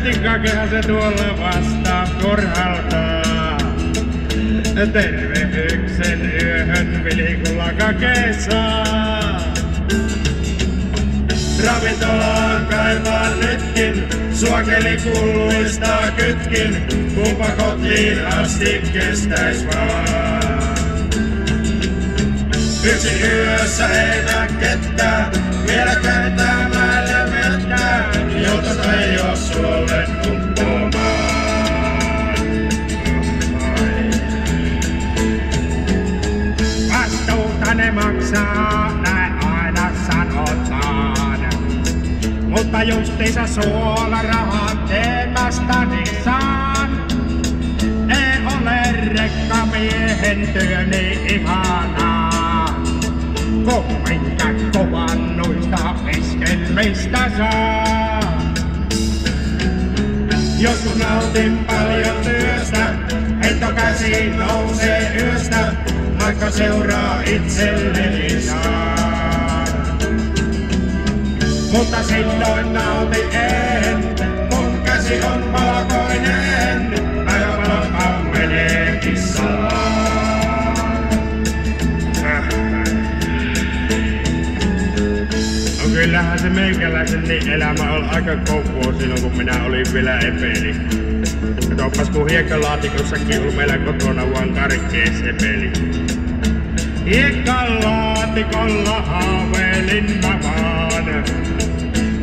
Möttinkakehan se tuolla vastaan korhaltaa. Tervehyksen yöhön vilikulla kakesaa. Ravintolaan kaivaan nytkin, suakeli kulluista kytkin, kumpa kotiin asti kestäis vaan. Yksin yössä ei nää ketään, vielä käytämällä vetään, jota ei oo suolle uppomaan. Vastuuta ne maksaa, näin aina sanotaan. Mutta justiinsa suola rahat teemästäni saan. Ei ole rekkamiehen työni ihanaa. Kumminkä kovannuista iskelmistä saa. Joskus nautin paljon työstä, heitto käsiin nousee yöstä, vaikka seuraa itselleni saa. Mutta silloin nautin en, mun käsi on valkoinen, päivävalon ammenee kissaan. No kyllähän se meikäläisen niin elämä oli aika kovaa silloin kun minä olin vielä epeli. Katsopas kun hiekkalaatikossakin oli meillä kotona vaan karkkees epeli. Hiekkalaatikolla haaveilin mä vaan.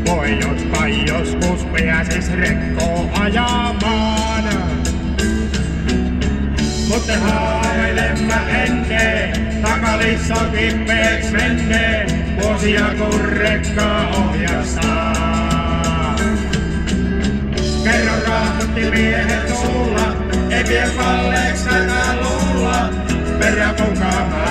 Voi jotta joskus pääsis rekkoon ajamaan. Mutta haaveilen mä ennen, takalissa kipeeks menneen, vuosia kun rekkaa ohjastaa. Kerron rahtimiehet suulla, ei vie kalleeks tätä luulla, peräpunkaa